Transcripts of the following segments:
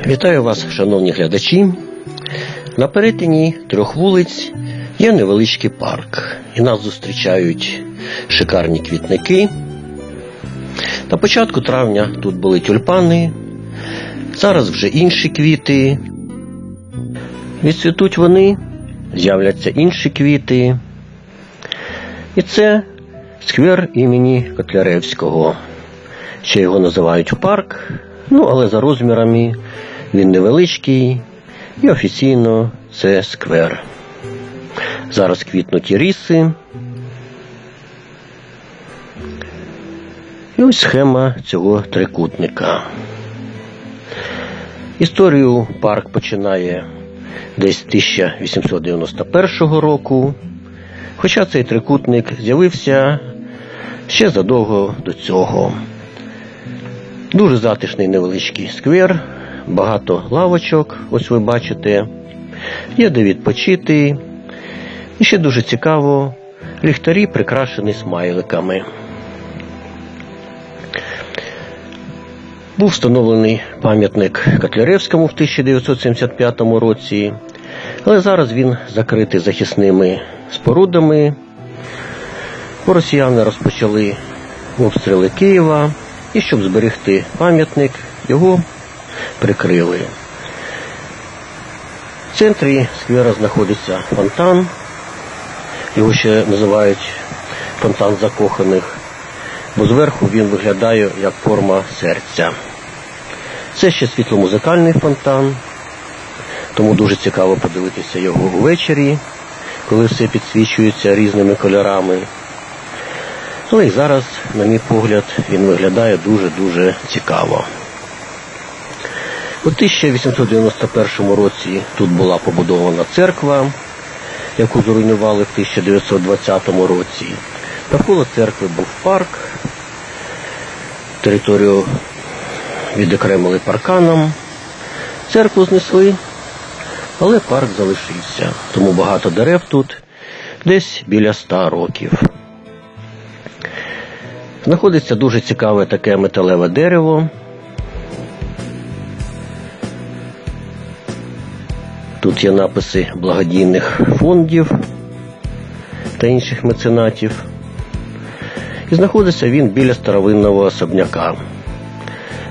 Вітаю вас, шановні глядачі. На перетині 3 вулиць є невеличкий парк. І нас зустрічають шикарні квітники. На початку травня тут були тюльпани. Зараз вже інші квіти. Відцвітуть вони, з'являться інші квіти. І це сквер імені Котляревського. Ще його називають парк, але за розмірами він невеличкий і офіційно це сквер. Зараз квітнуть іріси. І ось схема цього трикутника. Історію парк починає десь 1891 року, хоча цей трикутник з'явився ще задовго до цього. Дуже затишний невеличкий сквер, багато лавочок, ось ви бачите, є де відпочити. І ще дуже цікаво, ліхтарі прикрашені смайликами. Був встановлений пам'ятник Котляревському в 1975 році, але зараз він закритий захисними спорудами. Росіяни розпочали обстріли Києва, і щоб зберегти пам'ятник, його прикрили. В центрі сквера знаходиться фонтан, його ще називають фонтан закоханих, бо зверху він виглядає як форма серця. Це ще світломузикальний фонтан, тому дуже цікаво подивитися його ввечері, коли все підсвічується різними кольорами. І зараз, на мій погляд, він виглядає дуже-дуже цікаво. У 1891 році тут була побудована церква, яку зруйнували в 1920 році. Навколо церкви був парк, територію відокремили парканом. Церкву знесли, але парк залишився, тому багато дерев тут, десь біля 100 років. Знаходиться дуже цікаве таке металеве дерево. Тут є написи благодійних фондів та інших меценатів. І знаходиться він біля старовинного особняка.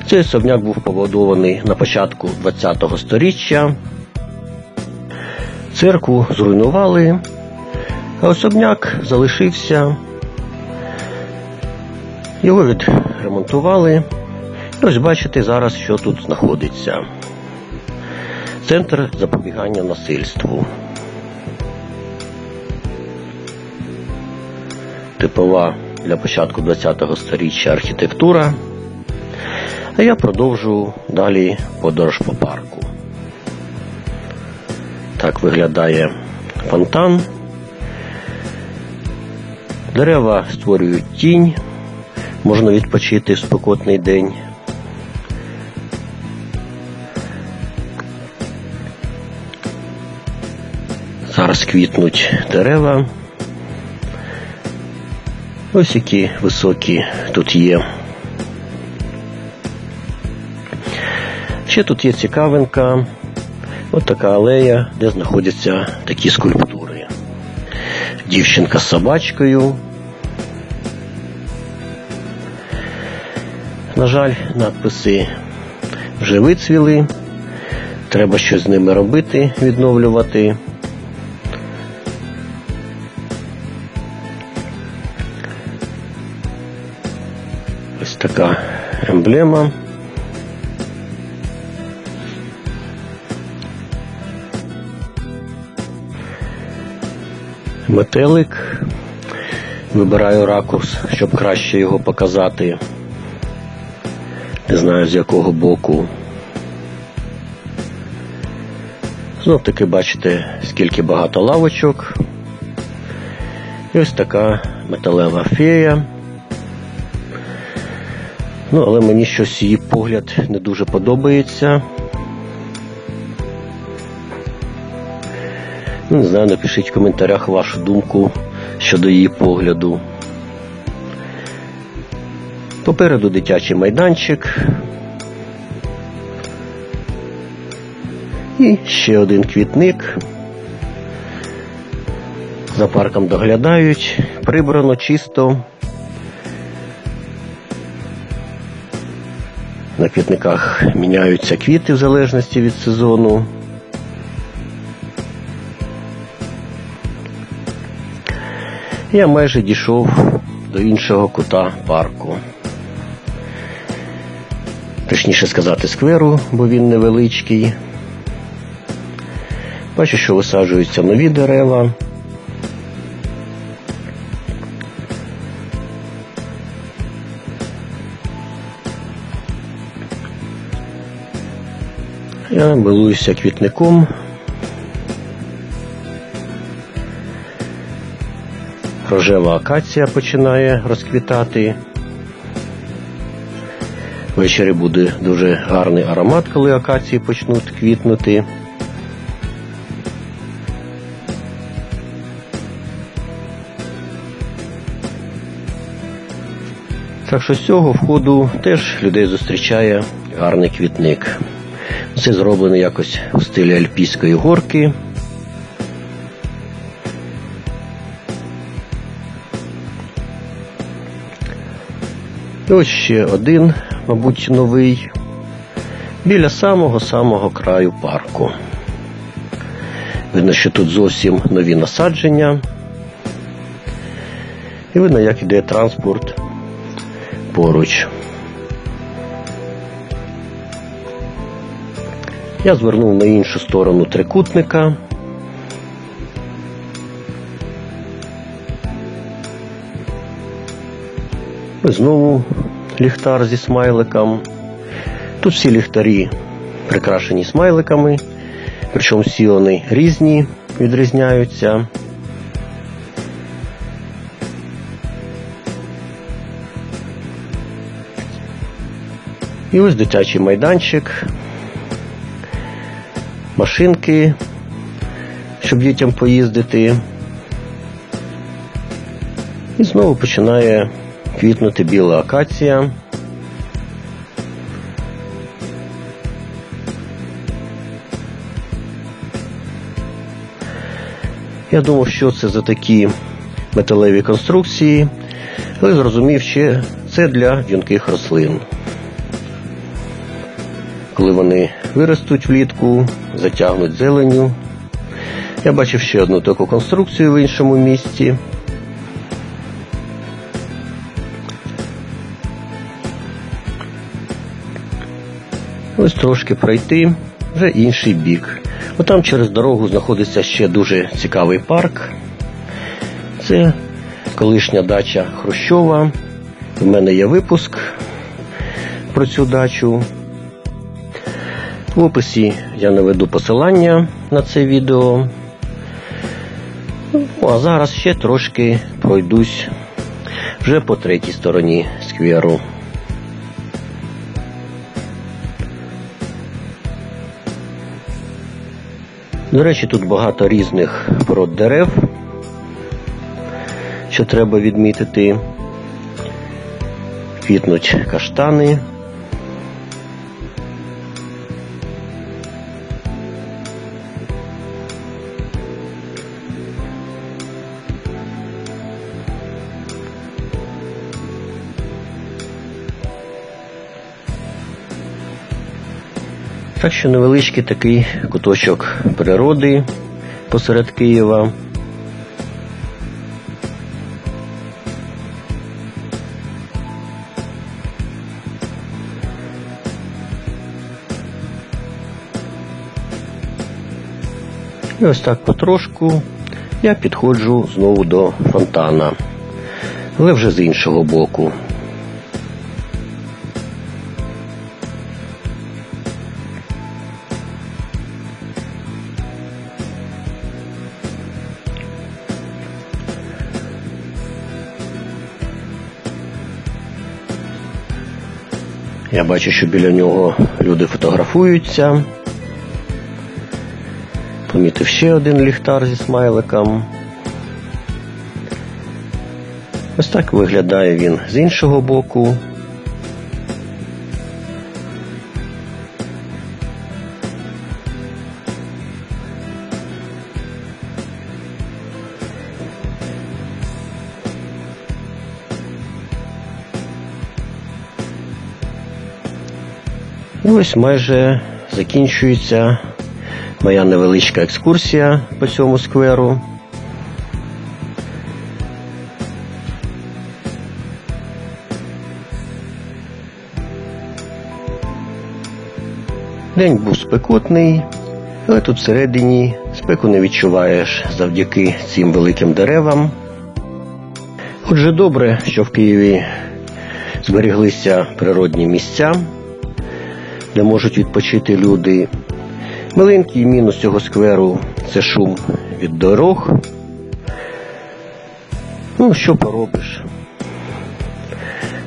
Цей особняк був побудований на початку ХХ століття. Церкву зруйнували, а особняк залишився. Його відремонтували. І ось бачите зараз, що тут знаходиться. Центр запобігання насильству. Типова для початку ХХ століття архітектура. А я продовжу далі подорож по парку. Так виглядає фонтан. Дерева створюють тінь. Можна відпочити в спекотний день. Зараз квітнуть дерева. Ось які високі тут є. Ще тут є цікавинка. Ось така алея, де знаходяться такі скульптури. Дівчинка з собачкою. На жаль, надписи вже вицвіли. Треба щось з ними робити, відновлювати. Ось така емблема. Метелик. Вибираю ракурс, щоб краще його показати. Не знаю, з якого боку. Знов таки бачите, скільки багато лавочок. І ось така металева фея. Але мені щось її погляд не дуже подобається. Не знаю, напишіть в коментарях вашу думку щодо її погляду. Попереду дитячий майданчик. І ще один квітник. За парком доглядають, прибрано, чисто. На квітниках міняються квіти в залежності від сезону. Я майже дійшов до іншого кута парку. Точніше сказати, скверу, бо він невеличкий. Бачу, що висаджуються нові дерева. Я милуюся квітником. Рожева акація починає розквітати. Ввечері буде дуже гарний аромат, коли акації почнуть квітнути. Так що з цього входу теж людей зустрічає гарний квітник. Це зроблено якось у стилі Альпійської горки. І ось ще один, мабуть, новий, біля самого-самого краю парку. Видно, що тут зовсім нові насадження. І видно, як іде транспорт поруч. Я звернув на іншу сторону трикутника. І знову ліхтар зі смайликом. Тут всі ліхтарі прикрашені смайликами, причому всі вони різні, відрізняються. І ось дитячий майданчик, машинки, щоб дітям поїздити. І знову починає квітнути біла акація. Я думав, що це за такі металеві конструкції, але зрозумів, що це для в'юнких рослин. Коли вони виростуть влітку, затягнуть зеленню. Я бачив ще одну таку конструкцію в іншому місці. Ось трошки пройти, вже інший бік. Отам через дорогу знаходиться ще дуже цікавий парк. Це колишня дача Хрущова. У мене є випуск про цю дачу. В описі я наведу посилання на це відео. А зараз ще трошки пройдусь вже по третій стороні скверу. До речі, тут багато різних пород дерев, що треба відмітити. Квітнуть каштани. Так що невеличкий такий куточок природи посеред Києва. І ось так потрошку я підходжу знову до фонтана, але вже з іншого боку. Я бачу, що біля нього люди фотографуються. Помітив ще один ліхтар зі смайликом. Ось так виглядає він з іншого боку. І ось майже закінчується моя невеличка екскурсія по цьому скверу. День був спекотний, але тут всередині спеку не відчуваєш завдяки цим великим деревам. Отже, добре, що в Києві збереглися природні місця, де можуть відпочити люди. Маленький мінус цього скверу – це шум від дорог. Ну, що поробиш.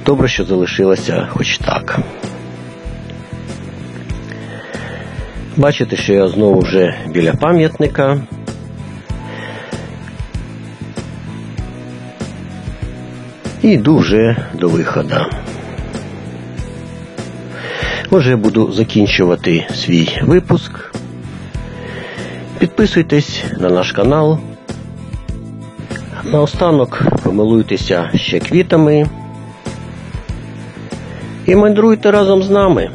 Добре, що залишилося хоч так. Бачите, що я знову вже біля пам'ятника. І йду вже до виходу. Отже, я буду закінчувати свій випуск. Підписуйтесь на наш канал. Наостанок помилуйтеся ще квітами. І мандруйте разом з нами.